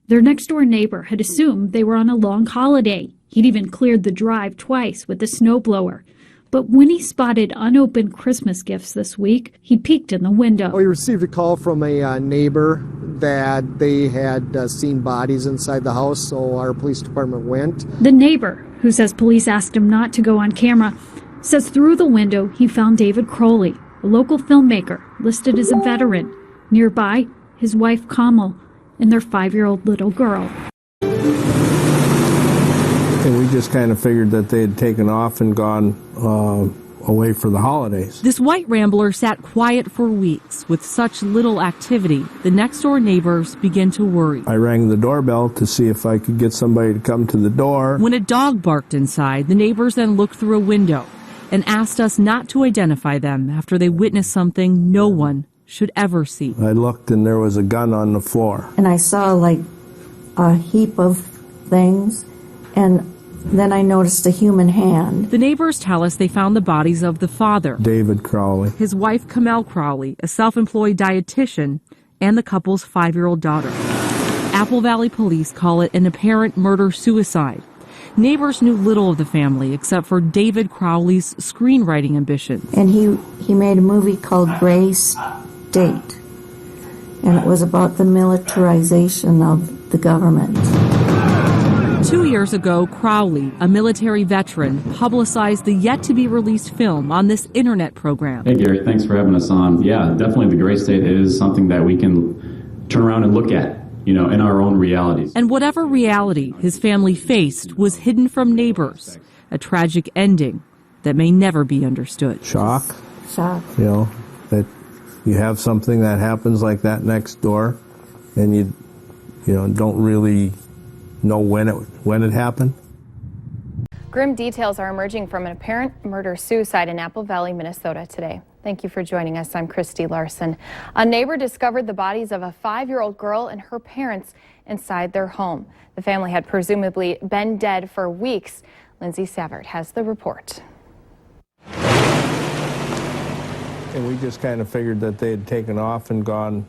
Their next-door neighbor had assumed they were on a long holiday. He'd even cleared the drive twice with a snowblower. But when he spotted unopened Christmas gifts this week, he peeked in the window. We received a call from a neighbor that they had seen bodies inside the house, so our police department went. The neighbor, who says police asked him not to go on camera, says through the window he found David Crowley, a local filmmaker listed as a veteran. Nearby, his wife Kamal and their 5-year-old little girl. And we just kind of figured that they had taken off and gone away for the holidays. This white Rambler sat quiet for weeks with such little activity. The next-door neighbors began to worry. I rang the doorbell to see if I could get somebody to come to the door. When a dog barked inside, the neighbors then looked through a window and asked us not to identify them after they witnessed something no one should ever see. I looked and there was a gun on the floor. And I saw like a heap of things, and then I noticed a human hand. The neighbors tell us they found the bodies of the father, David Crowley, his wife Kamel Crowley, a self-employed dietitian, and the couple's 5-year-old daughter. Apple Valley police call it an apparent murder-suicide. Neighbors knew little of the family except for David Crowley's screenwriting ambitions. And he made a movie called Gray State, and it was about the militarization of the government. 2 years ago, Crowley, a military veteran, publicized the yet-to-be-released film on this internet program. Hey, Gary, thanks for having us on. Yeah, definitely the Gray State is something that we can turn around and look at, in our own realities. And whatever reality his family faced was hidden from neighbors, a tragic ending that may never be understood. Shock. Shock. That you have something that happens like that next door, and you don't really know when it happened. Grim details are emerging from an apparent murder-suicide in Apple Valley, Minnesota today. Thank you for joining us. I'm Christy Larson. A neighbor discovered the bodies of a 5-year-old girl and her parents inside their home. The family had presumably been dead for weeks. Lindsay Savard has the report. And we just kind of figured that they had taken off and gone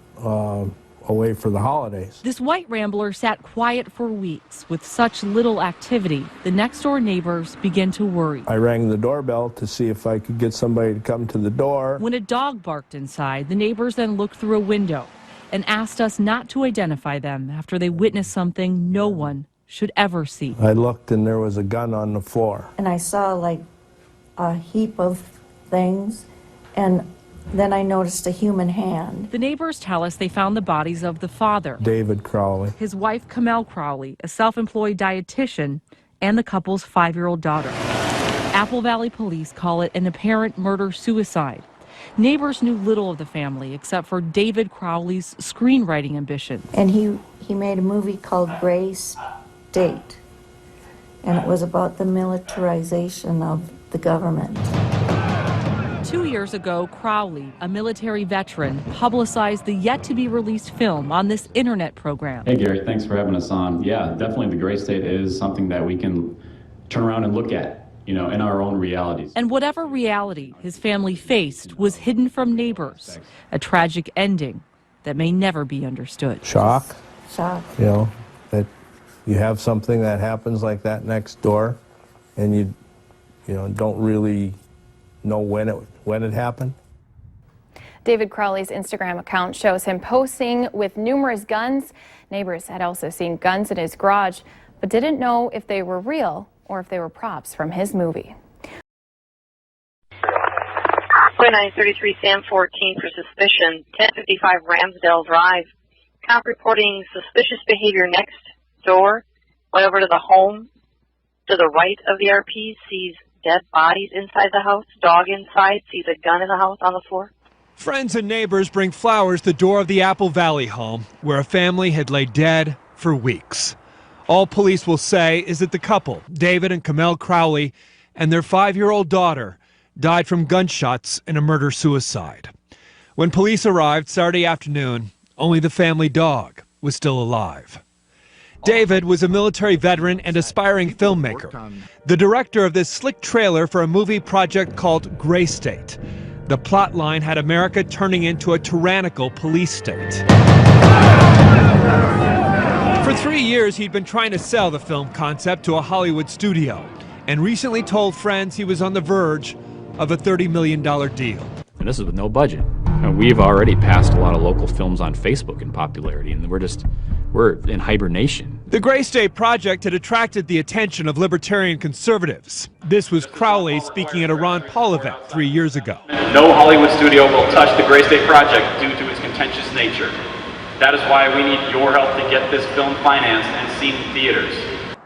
away for the holidays. This white Rambler sat quiet for weeks with such little activity. The next-door neighbors began to worry. I rang the doorbell to see if I could get somebody to come to the door. When a dog barked inside, the neighbors then looked through a window and asked us not to identify them after they witnessed something no one should ever see. I looked and there was a gun on the floor. And I saw like a heap of things, and then I noticed a human hand. The neighbors tell us they found the bodies of the father, David Crowley, his wife Kamel Crowley, a self-employed dietitian, and the couple's 5-year-old daughter. Apple Valley police call it an apparent murder-suicide. Neighbors knew little of the family except for David Crowley's screenwriting ambitions. And he made a movie called Gray State, and it was about the militarization of the government. 2 years ago, Crowley, a military veteran, publicized the yet-to-be-released film on this internet program. Hey, Gary, thanks for having us on. Yeah, definitely the Gray State is something that we can turn around and look at, in our own realities. And whatever reality his family faced was hidden from neighbors, a tragic ending that may never be understood. Shock. Shock. That you have something that happens like that next door, and you don't really know when it happened. David Crowley's Instagram account shows him posing with numerous guns. Neighbors had also seen guns in his garage, but didn't know if they were real or if they were props from his movie. 2933 Sam 14 for suspicion, 1055 Ramsdale Drive. Cop reporting suspicious behavior next door. Went over to the home to the right of the RP, sees dead bodies inside the house, dog inside, sees a gun in the house on the floor. Friends and neighbors bring flowers to the door of the Apple Valley home, where a family had laid dead for weeks. All police will say is that the couple, David and Kamel Crowley, and their 5-year-old daughter, died from gunshots in a murder-suicide. When police arrived Saturday afternoon, only the family dog was still alive. David was a military veteran and aspiring filmmaker, the director of this slick trailer for a movie project called Gray State. The plot line had America turning into a tyrannical police state. For 3 years, he'd been trying to sell the film concept to a Hollywood studio and recently told friends he was on the verge of a $30 million deal. And this is with no budget. And we've already passed a lot of local films on Facebook in popularity, and we're in hibernation. The Gray State project had attracted the attention of libertarian conservatives. This was Crowley speaking at a Ron Paul event 3 years ago. No Hollywood studio will touch the Gray State project due to its contentious nature. That is why we need your help to get this film financed and seen in theaters.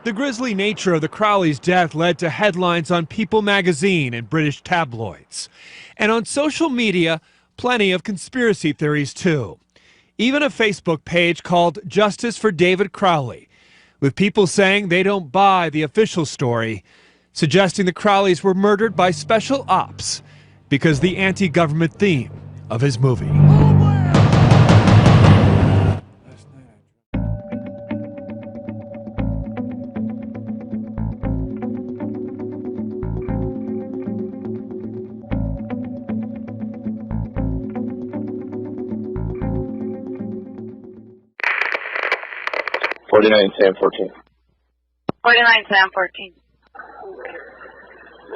The grisly nature of the Crowley's death led to headlines on People magazine and British tabloids. And on social media, plenty of conspiracy theories too. Even a Facebook page called Justice for David Crowley, with people saying they don't buy the official story, suggesting the Crowleys were murdered by special ops because the anti-government theme of his movie. 49 Sam 14. 49 Sam 14.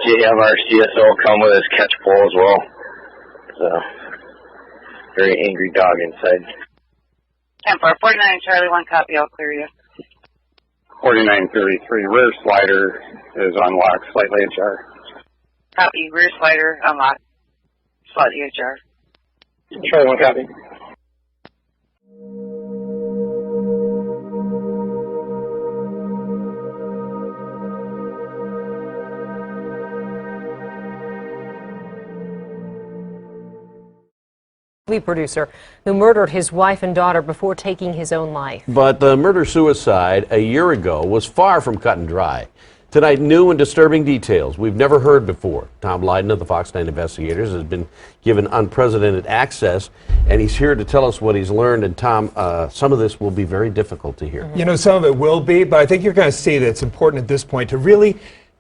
Do you have our CSO come with his catch pole as well? It's a very angry dog inside. 10-4, 49 Charlie, 1 copy, I'll clear you. 4933, rear slider is unlocked, slightly ajar. Copy, rear slider, unlocked, slightly ajar. Charlie, 1 copy. Producer who murdered his wife and daughter before taking his own life. But the murder-suicide a year ago was far from cut and dry. Tonight, new and disturbing details we've never heard before. Tom Lydon of the Fox 9 Investigators has been given unprecedented access, and he's here to tell us what he's learned. And Tom, some of this will be very difficult to hear. You know, some of it will be, but I think you're going to see that it's important at this point to really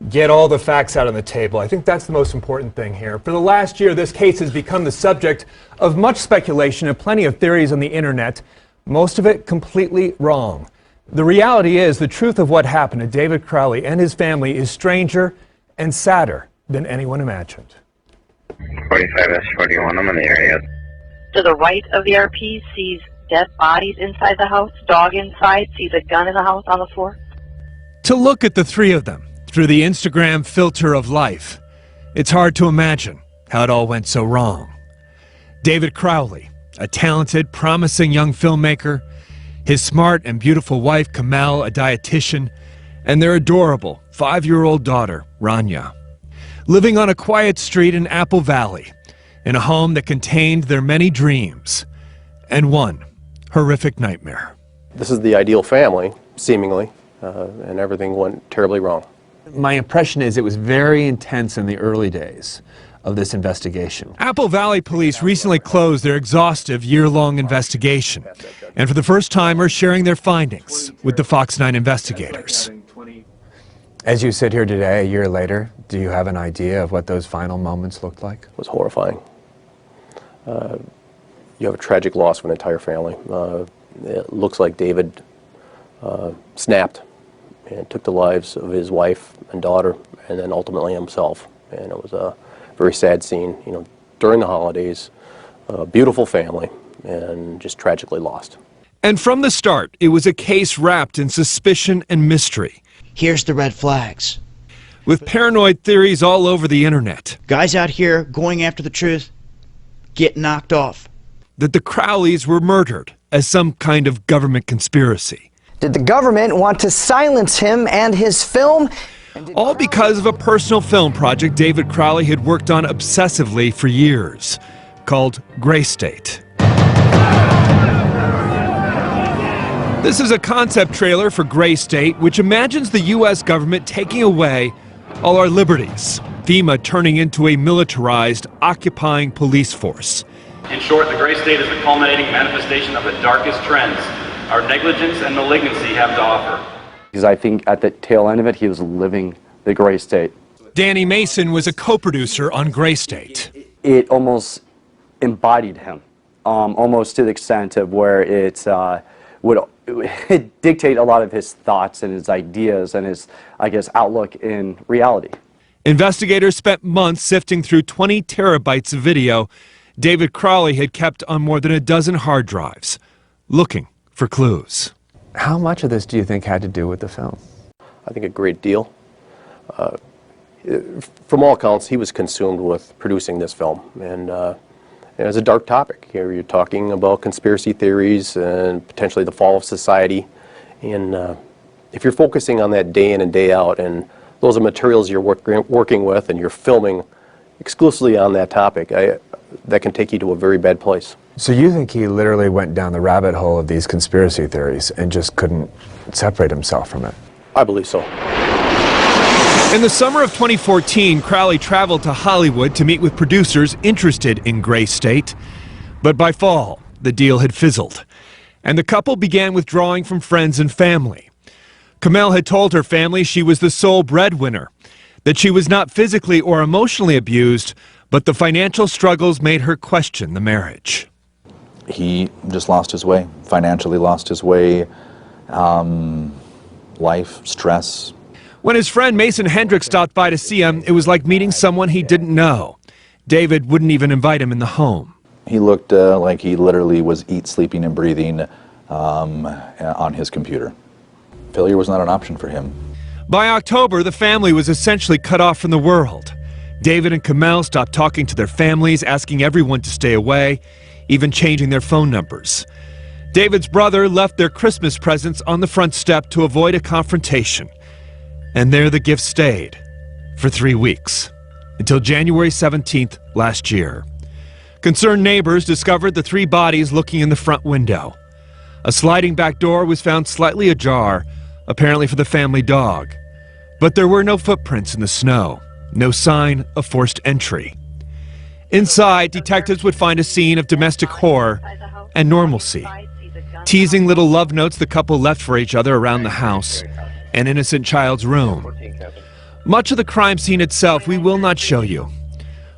get all the facts out on the table. I think that's the most important thing here. For the last year, this case has become the subject of much speculation and plenty of theories on the internet, most of it completely wrong. The reality is the truth of what happened to David Crowley and his family is stranger and sadder than anyone imagined. 45S41, I'm in the area. To the right of the RP sees dead bodies inside the house, dog inside, sees a gun in the house on the floor. To look at the three of them through the Instagram filter of life, it's hard to imagine how it all went so wrong. David Crowley, a talented, promising young filmmaker, his smart and beautiful wife, Kamel, a dietitian, and their adorable 5-year-old daughter, Rania, living on a quiet street in Apple Valley, in a home that contained their many dreams and one horrific nightmare. This is the ideal family, seemingly, and everything went terribly wrong. My impression is it was very intense in the early days of this investigation. Apple Valley police recently closed their exhaustive year-long investigation, and for the first time are sharing their findings with the Fox 9 investigators. As you sit here today, a year later, do you have an idea of what those final moments looked like? It was horrifying. You have a tragic loss of an entire family. It looks like David snapped and took the lives of his wife and daughter, and then ultimately himself. And it was a very sad scene, you know, during the holidays, a beautiful family, and just tragically lost. And from the start, it was a case wrapped in suspicion and mystery. Here's the red flags. With paranoid theories all over the internet. Guys out here going after the truth get knocked off. That the Crowleys were murdered as some kind of government conspiracy. Did the government want to silence him and his film? All because of a personal film project David Crowley had worked on obsessively for years, called Gray State. This is a concept trailer for Gray State, which imagines the U.S. government taking away all our liberties, FEMA turning into a militarized, occupying police force. In short, the Gray State is the culminating manifestation of the darkest trends our negligence and malignancy have to offer. Because I think at the tail end of it, he was living the Gray State. Danny Mason was a co-producer on Gray State. It almost embodied him, almost to the extent of where it would dictate a lot of his thoughts and his ideas and his, I guess, outlook in reality. Investigators spent months sifting through 20 terabytes of video David Crowley had kept on more than a dozen hard drives, looking for clues. How much of this do you think had to do with the film? I think a great deal. From all accounts, he was consumed with producing this film, and it was a dark topic. Here you're talking about conspiracy theories and potentially the fall of society, and if you're focusing on that day in and day out, and those are materials you're working with, and you're filming exclusively on that topic, that can take you to a very bad place. So you think he literally went down the rabbit hole of these conspiracy theories and just couldn't separate himself from it? I believe so. In the summer of 2014, Crowley traveled to Hollywood to meet with producers interested in Gray State. But by fall, the deal had fizzled, and the couple began withdrawing from friends and family. Kamel had told her family she was the sole breadwinner, that she was not physically or emotionally abused, but the financial struggles made her question the marriage. He just lost his way, financially lost his way, life, stress. When his friend Mason Hendricks stopped by to see him, it was like meeting someone he didn't know. David wouldn't even invite him in the home. He looked like he literally was sleeping and breathing on his computer. Failure was not an option for him. By October, the family was essentially cut off from the world. David and Kamel stopped talking to their families, asking everyone to stay away, even changing their phone numbers. David's brother left their Christmas presents on the front step to avoid a confrontation. And there the gifts stayed for 3 weeks, until January 17th last year. Concerned neighbors discovered the 3 bodies looking in the front window. A sliding back door was found slightly ajar, apparently for the family dog. But there were no footprints in the snow, no sign of forced entry. Inside, detectives would find a scene of domestic horror and normalcy. Teasing little love notes the couple left for each other around the house, an innocent child's room. Much of the crime scene itself we will not show you.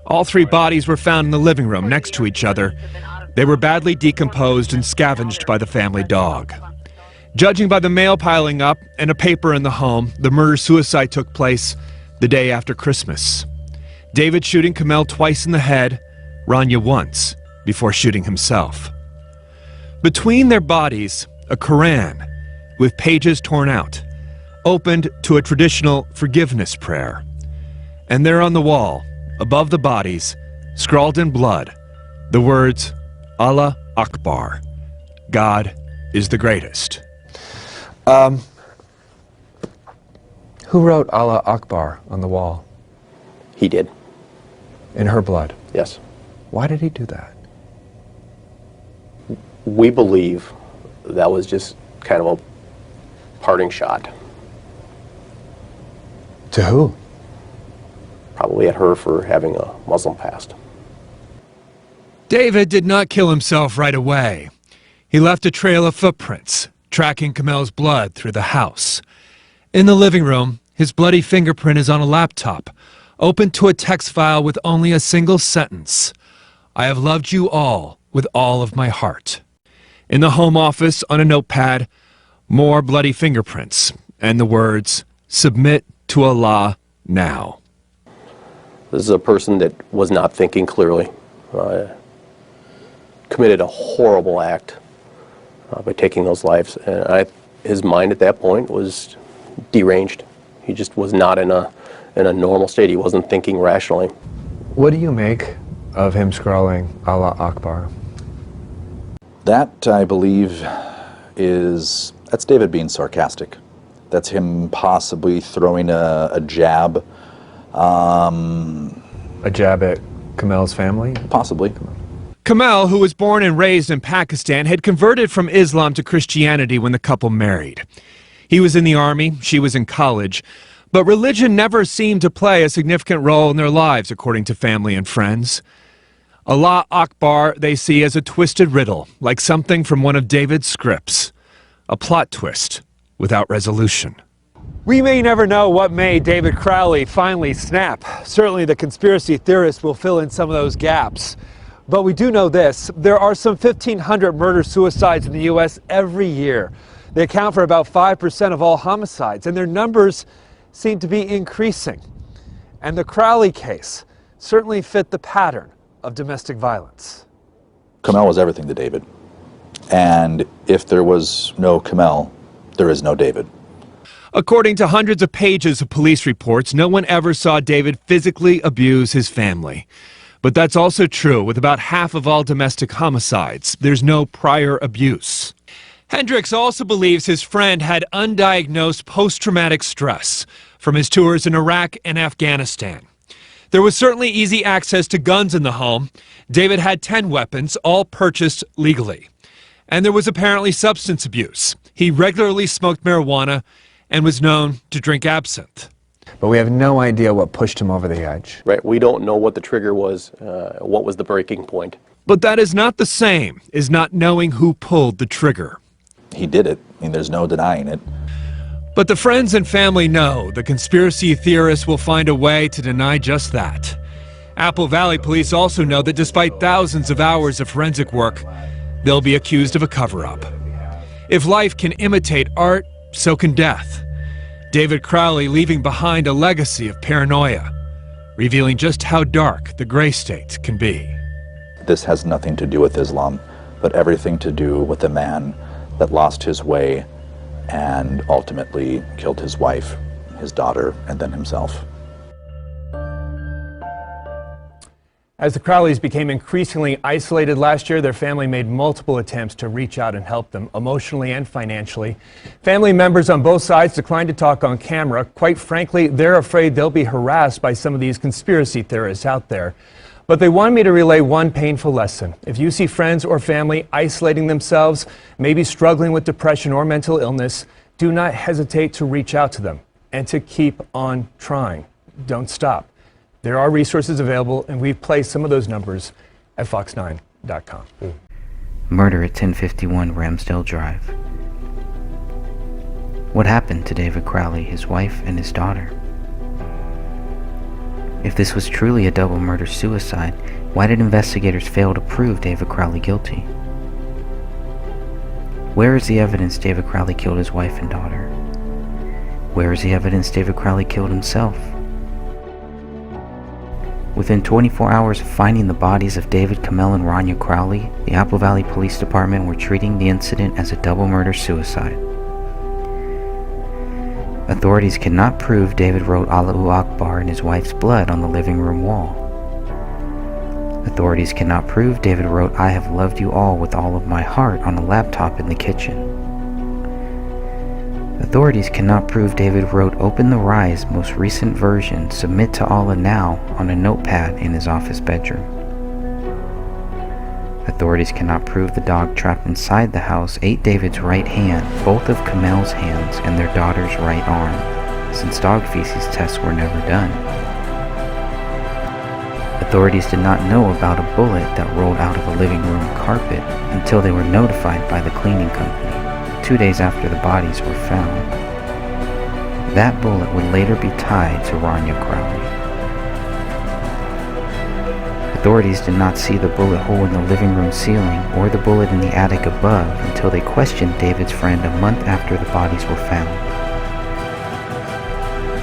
All 3 bodies were found in the living room next to each other. They were badly decomposed and scavenged by the family dog. Judging by the mail piling up and a paper in the home, the murder-suicide took place the day after Christmas. David shooting Kamel twice in the head, Rania once, before shooting himself. Between their bodies, a Quran with pages torn out, opened to a traditional forgiveness prayer. And there on the wall, above the bodies, scrawled in blood, the words, Allah Akbar, God is the greatest. Who wrote Allah Akbar on the wall? He did. In her blood? Yes. Why did he do that? We believe that was just kind of a parting shot. To who? Probably at her for having a Muslim past. David did not kill himself right away. He left a trail of footprints, tracking Kamel's blood through the house. In the living room, his bloody fingerprint is on a laptop, open to a text file with only a single sentence. I have loved you all with all of my heart. In the home office, on a notepad, more bloody fingerprints and the words, submit to Allah now. This is a person that was not thinking clearly, committed a horrible act by taking those lives. And his mind at that point was deranged. He just was not in a normal state. He wasn't thinking rationally. What do you make of him scrawling Allah Akbar? That, I believe, that's David being sarcastic. That's him possibly throwing a jab. A jab at Kamel's family? Possibly. Kamel, who was born and raised in Pakistan, had converted from Islam to Christianity when the couple married. He was in the army, she was in college, but religion never seemed to play a significant role in their lives, according to family and friends. Allah Akbar they see as a twisted riddle, like something from one of David's scripts. A plot twist without resolution. We may never know what made David Crowley finally snap. Certainly the conspiracy theorists will fill in some of those gaps. But we do know this, there are some 1,500 murder-suicides in the U.S. every year. They account for about 5% of all homicides, and their numbers seem to be increasing. And the Crowley case certainly fit the pattern of domestic violence. Kamel was everything to David. And if there was no Kamel, there is no David. According to hundreds of pages of police reports, no one ever saw David physically abuse his family. But that's also true with about half of all domestic homicides. There's no prior abuse. Hendricks also believes his friend had undiagnosed post-traumatic stress from his tours in Iraq and Afghanistan. There was certainly easy access to guns in the home. David had 10 weapons, all purchased legally. And there was apparently substance abuse. He regularly smoked marijuana and was known to drink absinthe. But we have no idea what pushed him over the edge. Right, we don't know what the trigger was, what was the breaking point. But that is not the same as not knowing who pulled the trigger. He did it. I mean, there's no denying it. But the friends and family know the conspiracy theorists will find a way to deny just that. Apple Valley police also know that despite thousands of hours of forensic work, they'll be accused of a cover-up. If life can imitate art, so can death. David Crowley leaving behind a legacy of paranoia, revealing just how dark the gray state can be. This has nothing to do with Islam, but everything to do with a man that lost his way and ultimately killed his wife, his daughter, and then himself. As the Crowleys became increasingly isolated last year, their family made multiple attempts to reach out and help them emotionally and financially. Family members on both sides declined to talk on camera. Quite frankly, they're afraid they'll be harassed by some of these conspiracy theorists out there. But they want me to relay one painful lesson. If you see friends or family isolating themselves, maybe struggling with depression or mental illness, do not hesitate to reach out to them and to keep on trying. Don't stop. There are resources available, and we've placed some of those numbers at fox9.com. Murder at 1051 Ramsdale Drive. What happened to David Crowley, his wife, and his daughter? If this was truly a double murder-suicide, why did investigators fail to prove David Crowley guilty? Where is the evidence David Crowley killed his wife and daughter? Where is the evidence David Crowley killed himself? Within 24 hours of finding the bodies of David, Kamel, and Rania Crowley, the Apple Valley Police Department were treating the incident as a double murder-suicide. Authorities cannot prove David wrote Allahu Akbar in his wife's blood on the living room wall. Authorities cannot prove David wrote I have loved you all with all of my heart on a laptop in the kitchen. Authorities cannot prove David wrote Open the Rise most recent version, submit to Allah now on a notepad in his office bedroom. Authorities cannot prove the dog trapped inside the house ate David's right hand, both of Kamel's hands, and their daughter's right arm, since dog feces tests were never done. Authorities did not know about a bullet that rolled out of a living room carpet until they were notified by the cleaning company 2 days after the bodies were found. That bullet would later be tied to Rania Crowley. Authorities did not see the bullet hole in the living room ceiling or the bullet in the attic above until they questioned David's friend a month after the bodies were found.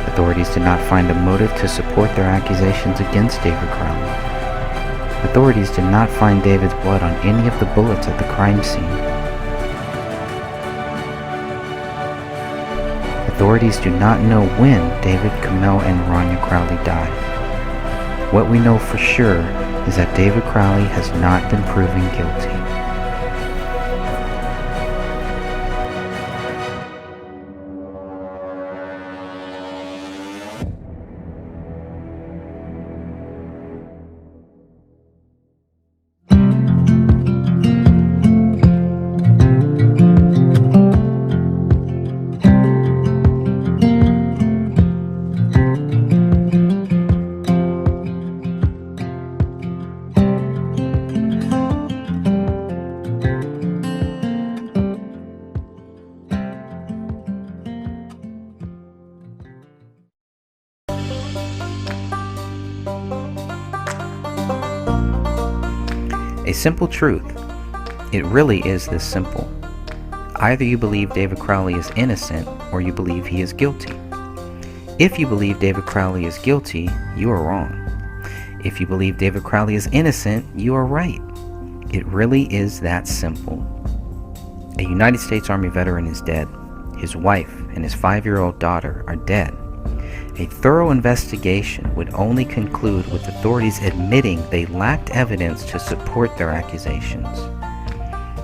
Authorities did not find a motive to support their accusations against David Crowley. Authorities did not find David's blood on any of the bullets at the crime scene. Authorities do not know when David, Kamel, and Rania Crowley died. What we know for sure is that David Crowley has not been proven guilty. A simple truth. It really is this simple. Either you believe David Crowley is innocent or you believe he is guilty. If you believe David Crowley is guilty, you are wrong. If you believe David Crowley is innocent, you are right. It really is that simple. A United States Army veteran is dead. His wife and his 5-year-old daughter are dead. A thorough investigation would only conclude with authorities admitting they lacked evidence to support their accusations.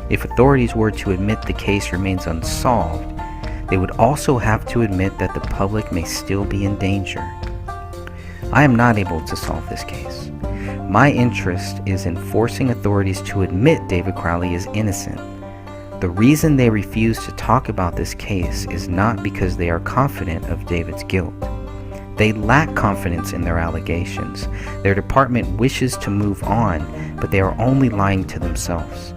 If authorities were to admit the case remains unsolved, they would also have to admit that the public may still be in danger. I am not able to solve this case. My interest is in forcing authorities to admit David Crowley is innocent. The reason they refuse to talk about this case is not because they are confident of David's guilt. They lack confidence in their allegations. Their department wishes to move on, but they are only lying to themselves.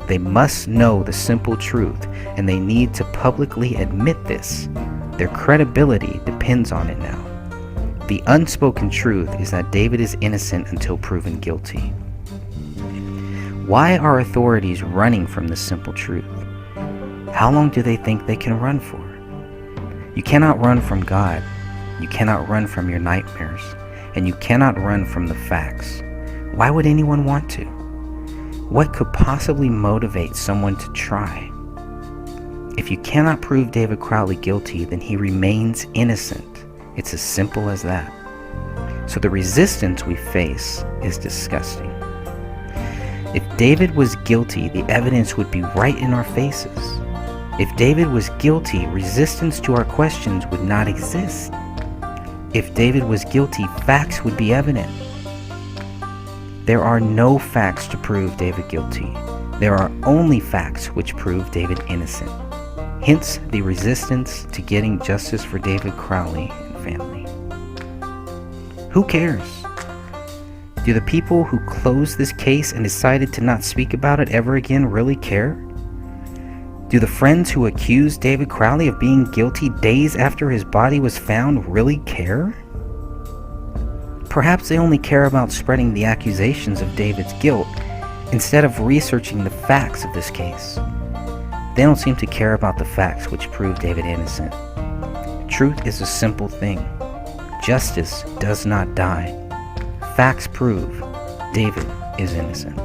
They must know the simple truth, and they need to publicly admit this. Their credibility depends on it now. The unspoken truth is that David is innocent until proven guilty. Why are authorities running from this simple truth? How long do they think they can run for? You cannot run from God. You cannot run from your nightmares. And you cannot run from the facts. Why would anyone want to? What could possibly motivate someone to try? If you cannot prove David Crowley guilty, then he remains innocent. It's as simple as that. So the resistance we face is disgusting. If David was guilty, the evidence would be right in our faces. If David was guilty, resistance to our questions would not exist. If David was guilty, facts would be evident. There are no facts to prove David guilty. There are only facts which prove David innocent. Hence the resistance to getting justice for David Crowley and family. Who cares? Do the people who closed this case and decided to not speak about it ever again really care? Do the friends who accused David Crowley of being guilty days after his body was found really care? Perhaps they only care about spreading the accusations of David's guilt instead of researching the facts of this case. They don't seem to care about the facts which prove David innocent. Truth is a simple thing. Justice does not die. Facts prove David is innocent.